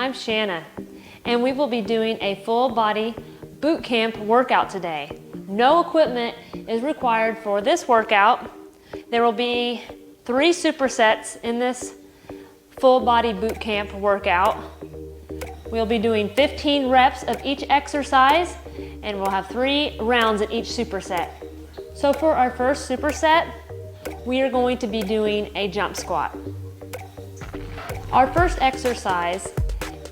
I'm Shanna, and we will be doing a full body boot camp workout today. No equipment is required for this workout. There will be 3 supersets in this full body boot camp workout. We'll be doing 15 reps of each exercise, and we'll have 3 rounds at each superset. So for our first superset, we are going to be doing a jump squat. Our first exercise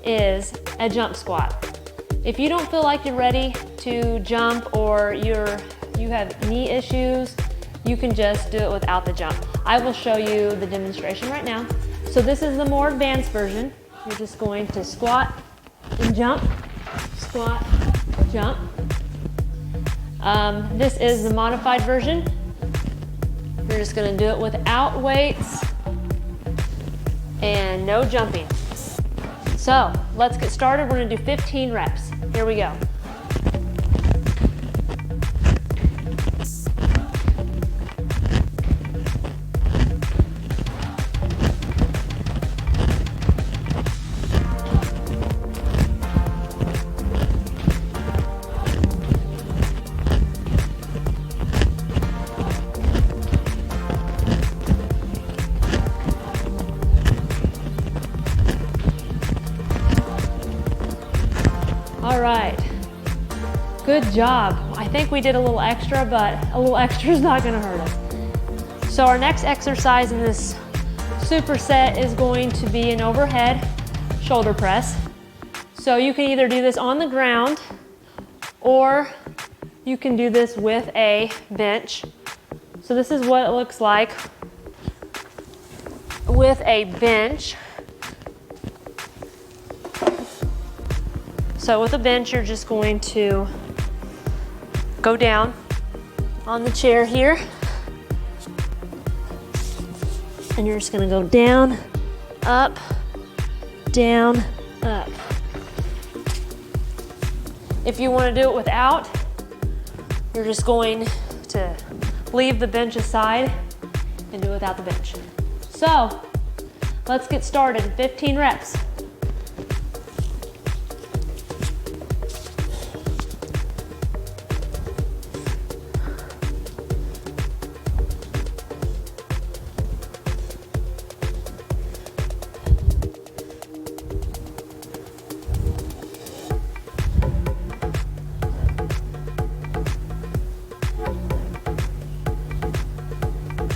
is a jump squat. If you don't feel like you're ready to jump or you have knee issues, you can just do it without the jump. I will show you the demonstration right now. So this is the more advanced version. You're just going to squat and jump, squat, jump. This is the modified version. You're just gonna do it without weights and no jumping. So let's get started. We're gonna do 15 reps. Here we go. All right, good job. I think we did a little extra, but a little extra is not gonna hurt us. So our next exercise in this superset is going to be an overhead shoulder press. So you can either do this on the ground or you can do this with a bench. So this is what it looks like with a bench. So with a bench, you're just going to go down on the chair here. And you're just gonna go down, up, down, up. If you wanna do it without, you're just going to leave the bench aside and do it without the bench. So let's get started, 15 reps.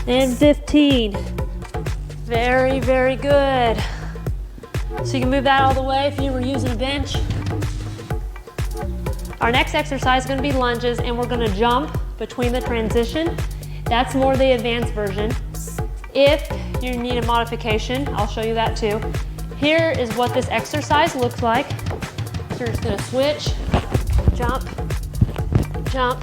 And 15. Very, very good. So you can move that all the way if you were using a bench. Our next exercise is going to be lunges, and we're going to jump between the transition. That's more the advanced version. If you need a modification, I'll show you that too. Here is what this exercise looks like. So you're just going to switch, jump, jump.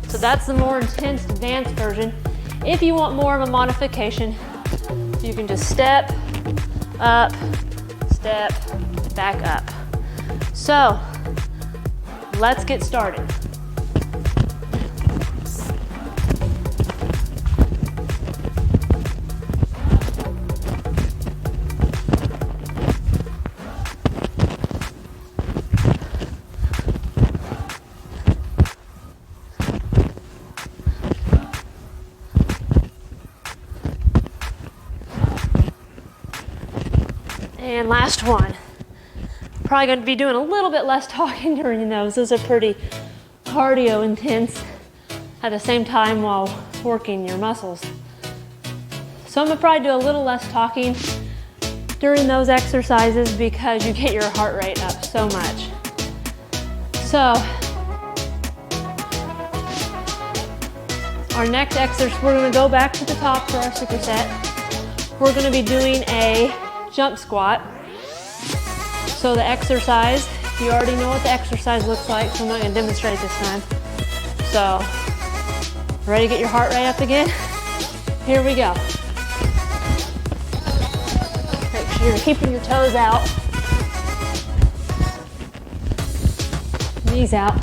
So that's the more intense advanced version. If you want more of a modification, you can just step, back up. So let's get started. And last one. Probably going to be doing a little bit less talking during those. Those are pretty cardio intense at the same time while working your muscles. So I'm going to probably do a little less talking during those exercises because you get your heart rate up so much. So our next exercise, we're going to go back to the top for our superset. We're going to be doing a jump squat. So the exercise, you already know what the exercise looks like, so I'm not going to demonstrate this time. So, ready to get your heart rate up again? Here we go. Make sure you're keeping your toes out. Knees out.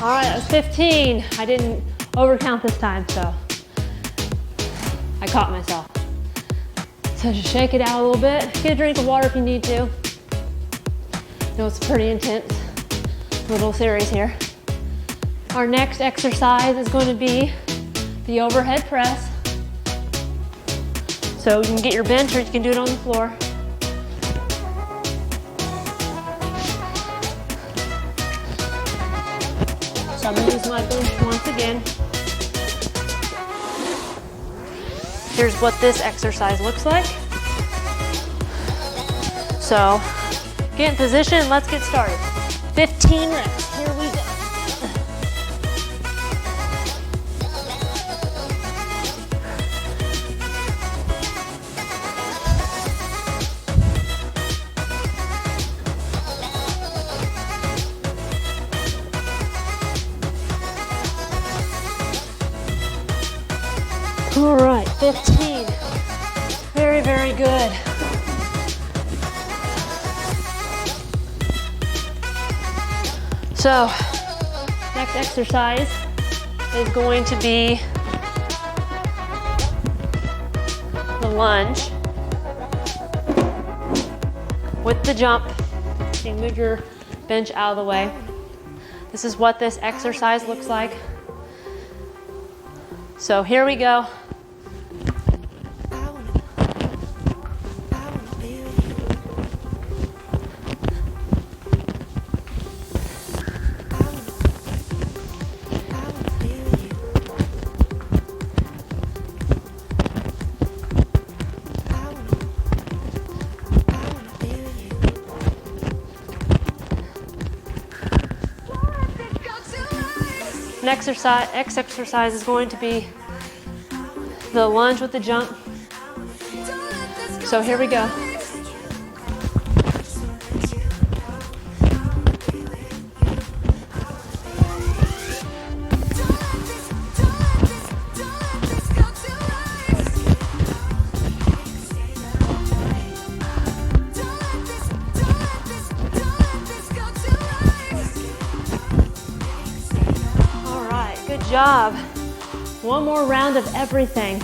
All right, that was 15. I didn't overcount this time, so I caught myself. So just shake it out a little bit. Get a drink of water if you need to. I know it's a pretty intense little series here. Our next exercise is going to be the overhead press. So you can get your bench or you can do it on the floor. So I'm going to use my bench once again. Here's what this exercise looks like. So get in position, let's get started. 15 reps, here we go. All right, 15. Very, very good. So, next exercise is going to be the lunge with the jump. So you move your bench out of the way. This is what this exercise looks like. So here we go. Next exercise is going to be the lunge with the jump. So here we go. Good job. One more round of everything.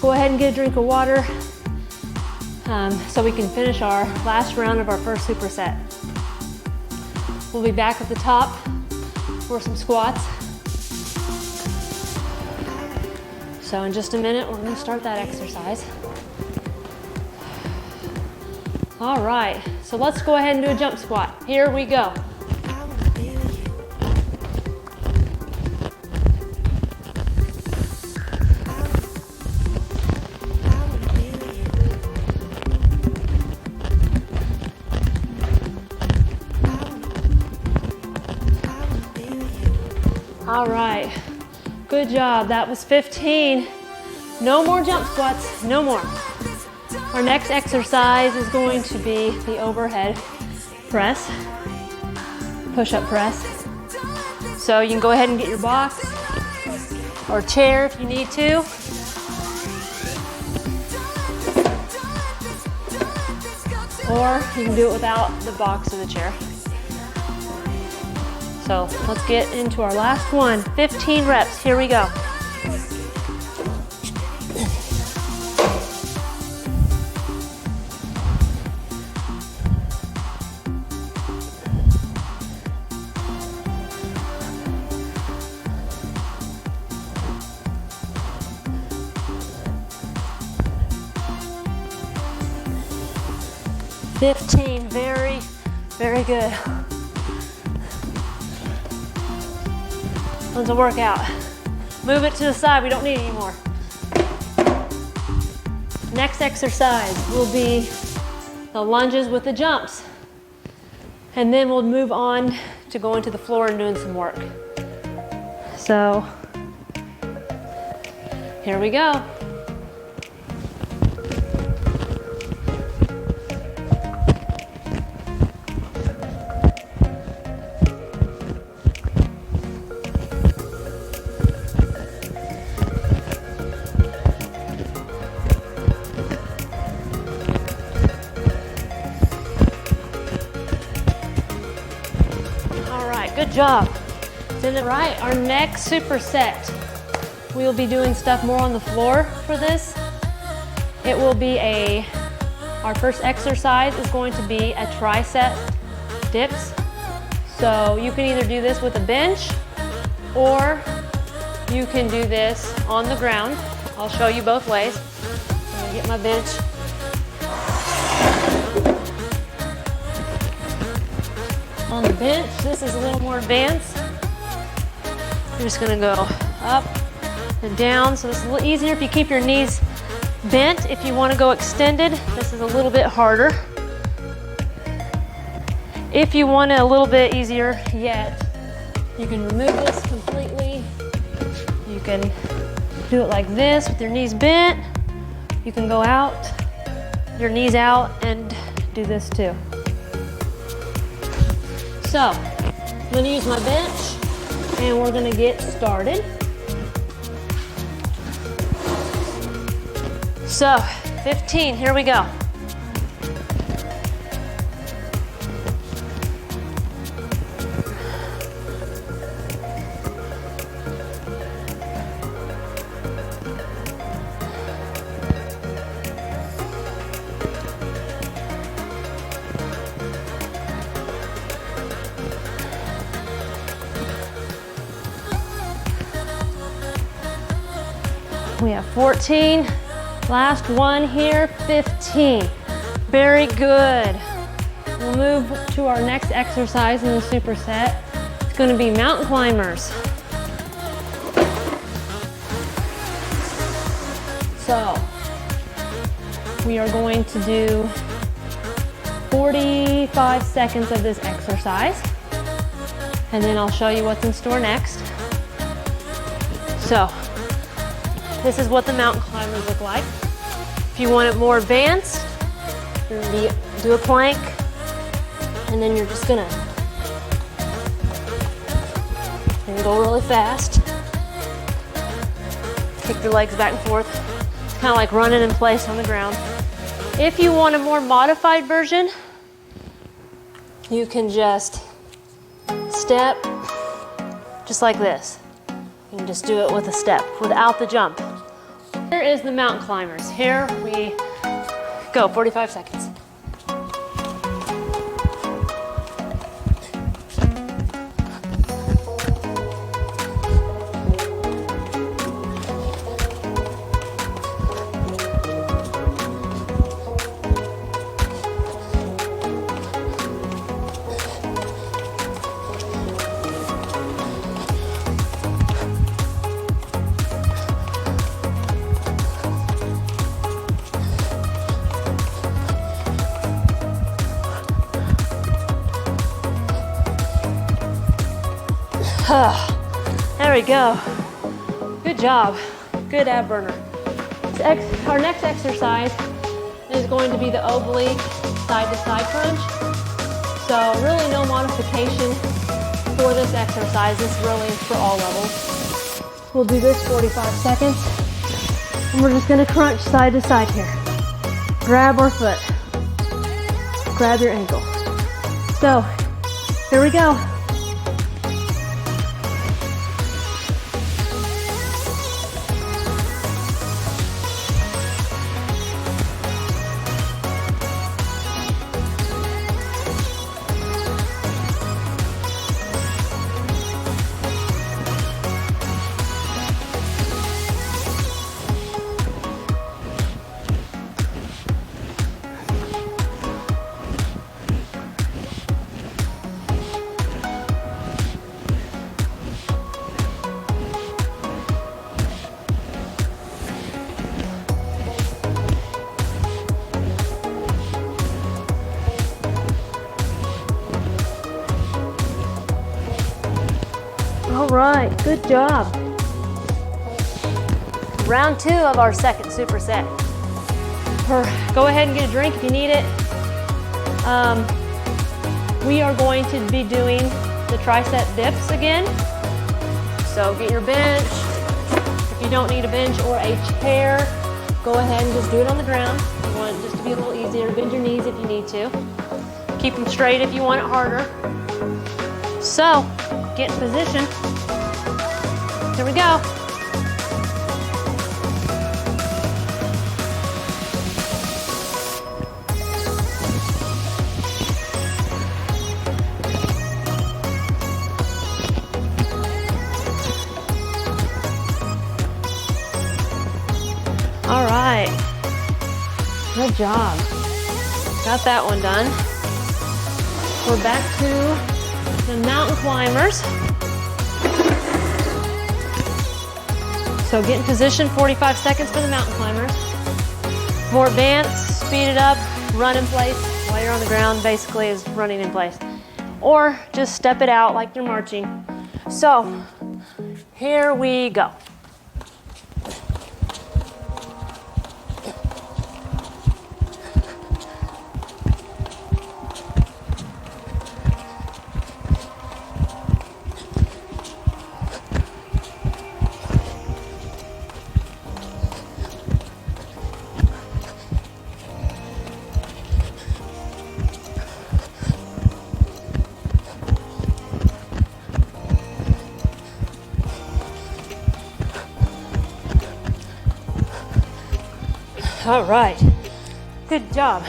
Go ahead and get a drink of water so we can finish our last round of our first superset. We'll be back at the top for some squats. So in just a minute, we're going to start that exercise. All right, so let's go ahead and do a jump squat. Here we go. All right, good job. That was 15. No more jump squats, no more. Our next exercise is going to be the overhead press, push-up press. So you can go ahead and get your box or chair if you need to. Or you can do it without the box or the chair. So let's get into our last one. 15 reps, here we go. Very, very good. One's a workout. Move it to the side, we don't need it anymore. Next exercise will be the lunges with the jumps. And then we'll move on to going to the floor and doing some work. So, here we go. Good job. Right, our next superset. We will be doing stuff more on the floor for this. It will be our first exercise is going to be a tricep dips. So you can either do this with a bench or you can do this on the ground. I'll show you both ways. I'm gonna get my bench. On the bench, this is a little more advanced. You're just gonna go up and down. So this is a little easier if you keep your knees bent. If you wanna go extended, this is a little bit harder. If you want it a little bit easier yet, you can remove this completely. You can do it like this with your knees bent. You can go out, your knees out, and do this too. So, I'm gonna use my bench and we're gonna get started. So, 15, here we go. We have 14, last one here, 15. Very good. We'll move to our next exercise in the superset. It's gonna be mountain climbers. So, we are going to do 45 seconds of this exercise, and then I'll show you what's in store next. So, this is what the mountain climbers look like. If you want it more advanced, you're gonna do a plank, and then you're just gonna go really fast. Kick your legs back and forth. It's kind of like running in place on the ground. If you want a more modified version, you can just step just like this. You can just do it with a step, without the jump. Here is the mountain climbers. Here we go, 45 seconds. There we go. Good job. Good ab burner. Our next exercise is going to be the oblique side-to-side crunch. So really no modification for this exercise. This really is for all levels. We'll do this 45 seconds. And we're just gonna crunch side to side here. Grab our foot. Grab your ankle. So, here we go. All right, good job. Round 2 of our second superset. Go ahead and get a drink if you need it. We are going to be doing the tricep dips again. So get your bench. If you don't need a bench or a chair, go ahead and just do it on the ground. You want it just to be a little easier. Bend your knees if you need to. Keep them straight if you want it harder. So, get in position. Here we go. All right, good job. Got that one done. We're back to the mountain climbers. So get in position, 45 seconds for the mountain climbers. More advanced, speed it up, run in place while you're on the ground, basically is running in place. Or just step it out like you're marching. So here we go. All right, good job.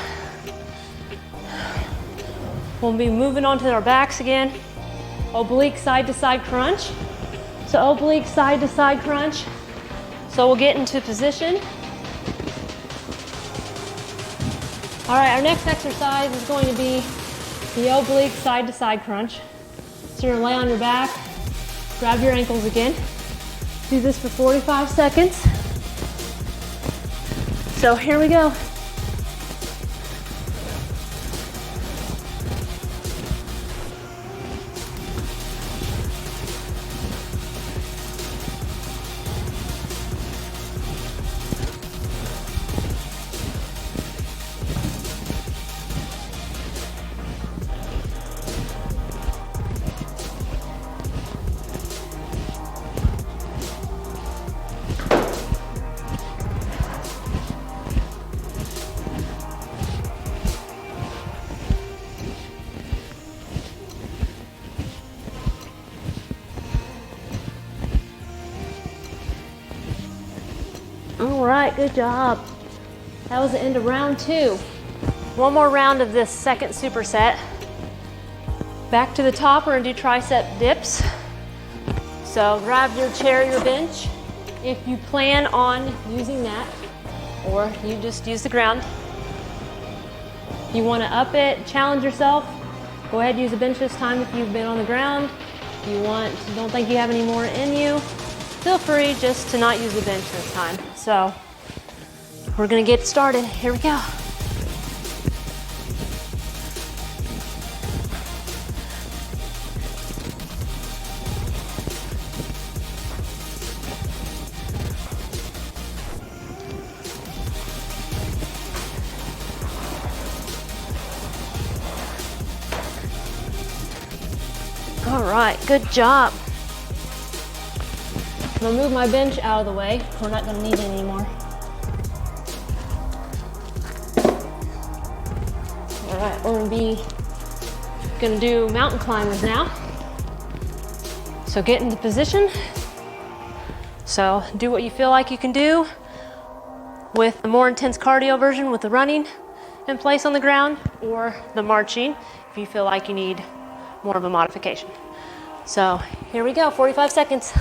We'll be moving on to our backs again. Oblique side to side crunch. So oblique side to side crunch. So we'll get into position. All right, our next exercise is going to be the oblique side to side crunch. So you're gonna lay on your back, grab your ankles again. Do this for 45 seconds. So here we go. All right, good job. That was the end of round 2. One more round of this second superset. Back to the top, we're gonna do tricep dips. So grab your chair, your bench, if you plan on using that, or you just use the ground. You wanna up it, challenge yourself, go ahead and use the bench this time if you've been on the ground. If you don't think you have any more in you, feel free just to not use the bench this time. So we're gonna get started. Here we go. All right, good job. I'm gonna move my bench out of the way. We're not gonna need it anymore. All right, we're gonna do mountain climbers now. So get into position. So do what you feel like you can do with the more intense cardio version with the running in place on the ground, or the marching if you feel like you need more of a modification. So here we go, 45 seconds.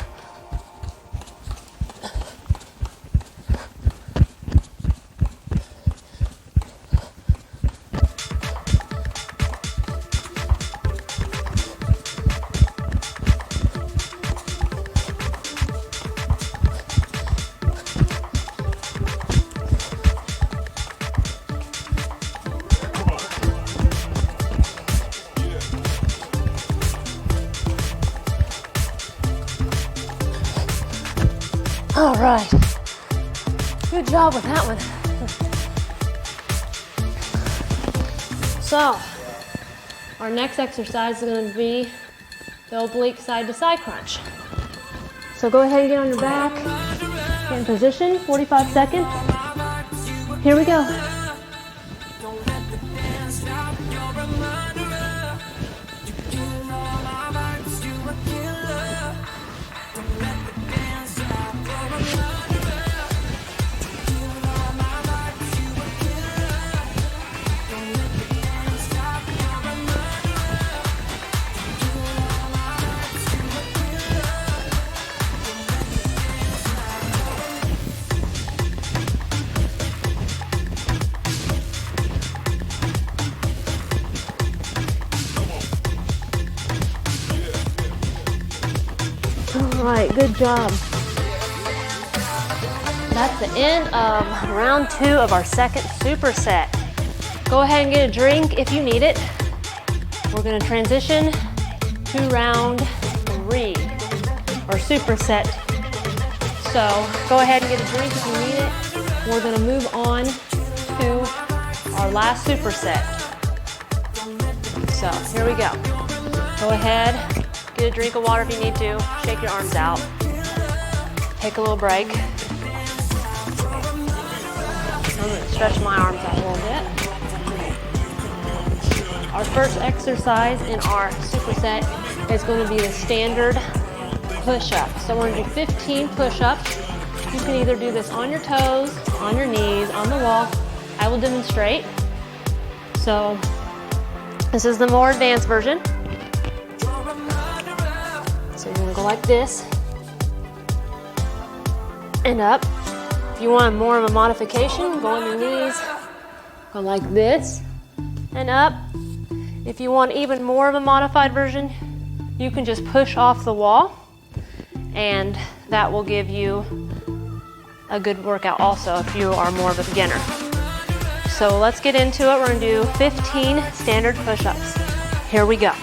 All right, good job with that one. So, our next exercise is going to be the oblique side to side crunch. So go ahead and get on your back, get in position, 45 seconds. Here we go. All right, good job. That's the end of round 2 of our second superset. Go ahead and get a drink if you need it. We're gonna transition to round 3, or superset. So go ahead and get a drink if you need it. We're gonna move on to our last superset. So here we go. Go ahead, get a drink of water if you need to. Shake your arms out. Take a little break. I'm gonna stretch my arms out a little bit. Our first exercise in our superset is going to be the standard push-up. So we're going to do 15 push-ups. You can either do this on your toes, on your knees, on the wall. I will demonstrate. So this is the more advanced version. So you're going to go like this and up. If you want more of a modification, go on your knees, go like this and up. If you want even more of a modified version, you can just push off the wall, and that will give you a good workout also if you are more of a beginner. So let's get into it. We're gonna do 15 standard push-ups. Here we go.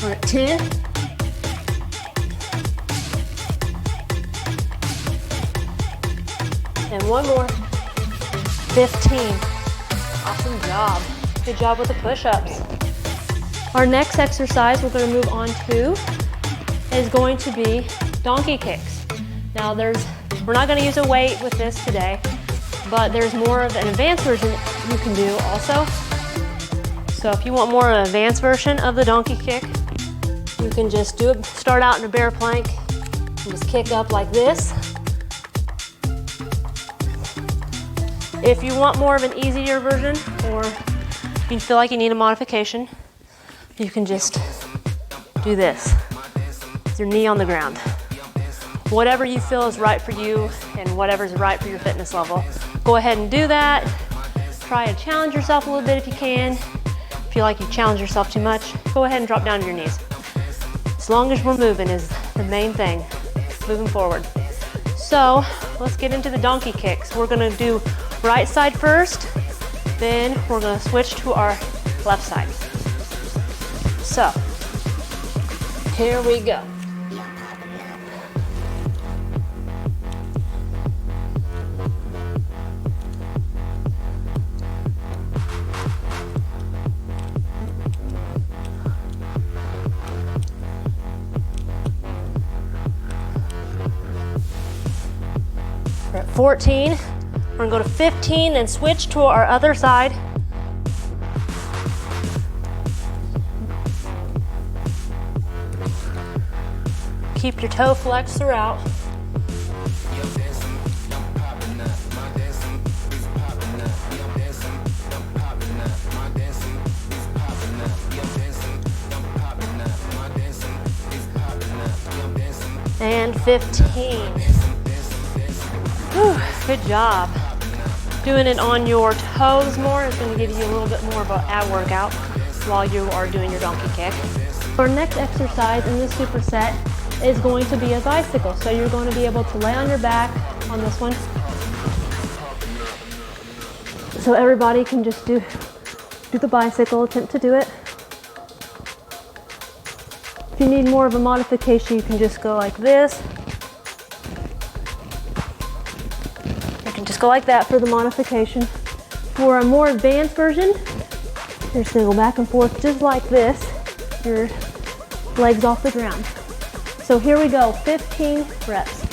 We're at 10. And one more. 15. Awesome job. Good job with the push-ups. Our next exercise we're going to move on to is going to be donkey kicks. Now we're not going to use a weight with this today, but there's more of an advanced version you can do also. So if you want more of an advanced version of the donkey kick, you can just start out in a bear plank and just kick up like this. If you want more of an easier version, or you feel like you need a modification, you can just do this with your knee on the ground. Whatever you feel is right for you and whatever's right for your fitness level. Go ahead and do that. Try to challenge yourself a little bit if you can. If you feel like you challenge yourself too much, go ahead and drop down to your knees. As long as we're moving is the main thing, moving forward. So let's get into the donkey kicks. We're gonna do right side first, then we're gonna switch to our left side. So, here we go. We're at 14. We're gonna go to 15 and switch to our other side. Keep your toe flexed throughout. And 15. Whew, good job. Doing it on your toes more is going to give you a little bit more of an ab workout while you are doing your donkey kick. Our next exercise in this superset is going to be a bicycle. So you're going to be able to lay on your back on this one. So everybody can just do the bicycle, attempt to do it. If you need more of a modification, you can just go like this. Just go like that for the modification. For a more advanced version, you're just gonna go back and forth just like this, your legs off the ground. So here we go, 15 reps.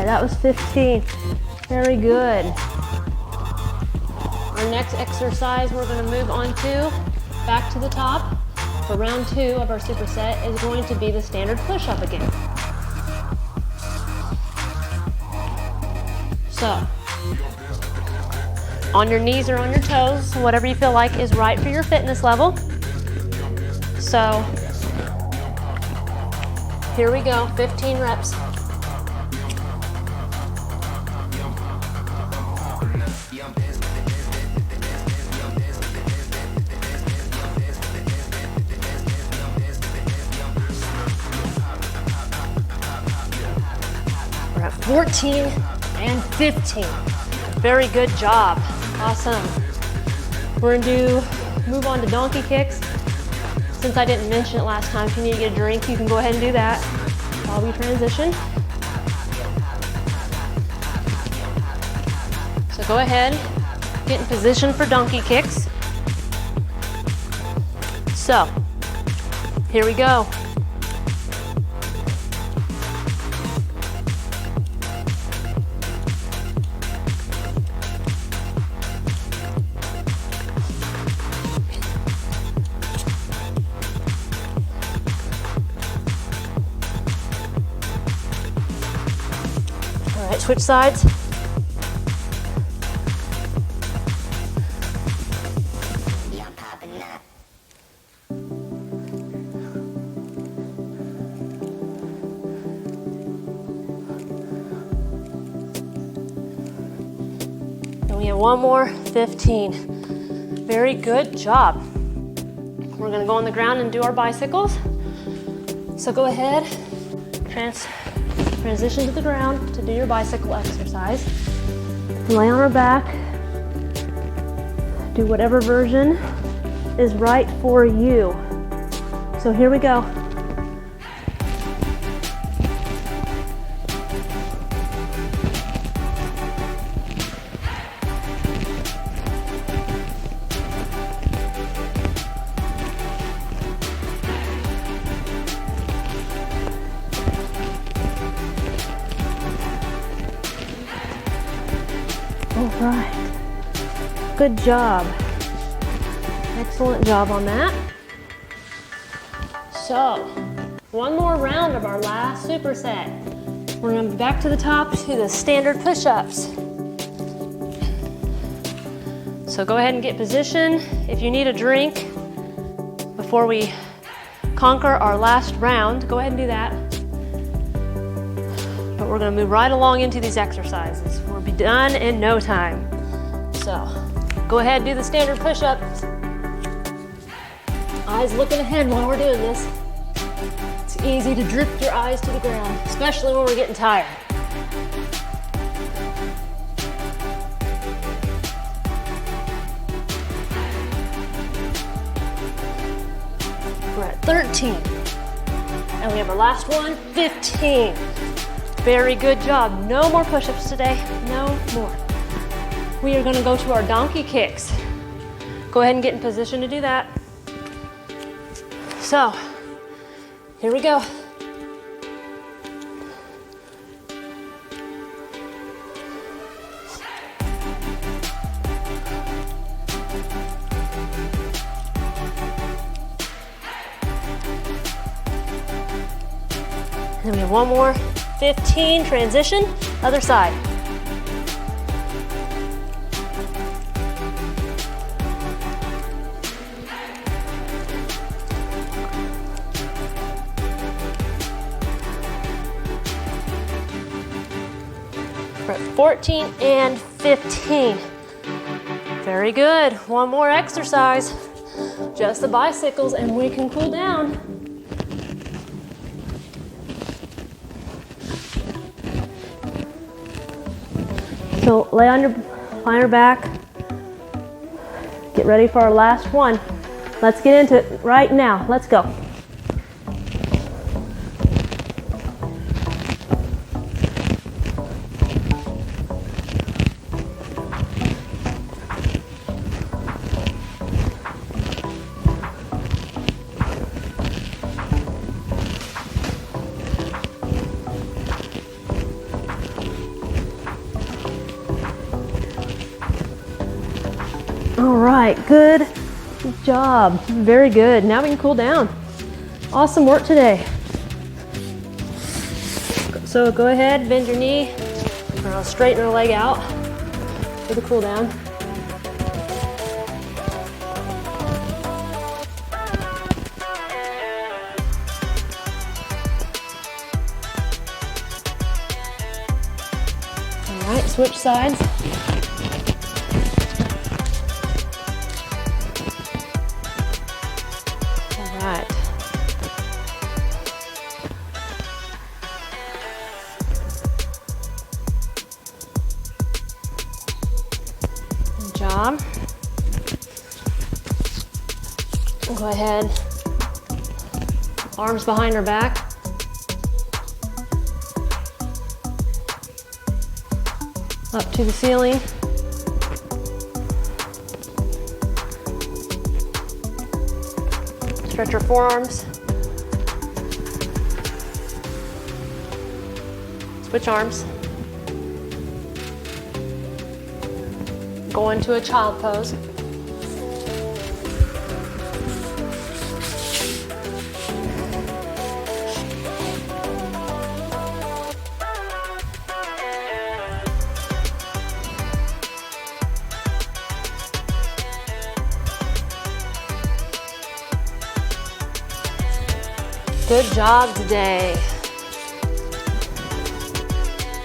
That was 15. Very good. Our next exercise we're going to move on to Back to the top for round 2 of our superset is going to be the standard push-up again. So, on your knees or on your toes, whatever you feel like is right for your fitness level. So, here we go, 15 reps. We're at 14 and 15. Very good job. Awesome. We're gonna move on to donkey kicks. Since I didn't mention it last time, if you need to get a drink, you can go ahead and do that while we transition. So go ahead, get in position for donkey kicks. So, here we go. All right, switch sides. And we have one more, 15. Very good job. We're gonna go on the ground and do our bicycles. So go ahead, transition to the ground to do your bicycle exercise. Lay on our back. Do whatever version is right for you. So here we go. All right, good job. Excellent job on that. So, one more round of our last superset. We're gonna be back to the top to the standard push-ups. So go ahead and get position. If you need a drink before we conquer our last round, go ahead and do that. But we're gonna move right along into these exercises. We'll be done in no time. So, go ahead and do the standard push-ups. Eyes looking ahead while we're doing this. It's easy to drift your eyes to the ground, especially when we're getting tired. We're at 13. And we have our last one, 15. Very good job. No more push-ups today, no more. We are gonna go to our donkey kicks. Go ahead and get in position to do that. So, here we go. And we have one more, 15, transition, other side. We're at 14 and 15. Very good. One more exercise. Just the bicycles and we can cool down. So lay on your back. Get ready for our last one. Let's get into it right now. Let's go. All right, good Good job. Very good. Now we can cool down. Awesome work today. So go ahead, bend your knee, or straighten your leg out for the cool down. All right, switch sides. All right. Good job. Go ahead. Arms behind her back. Up to the ceiling. Stretch your forearms. Switch arms. Go into a child pose. Good job today.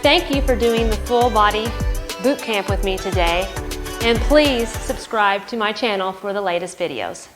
Thank you for doing the full body boot camp with me today, and please subscribe to my channel for the latest videos.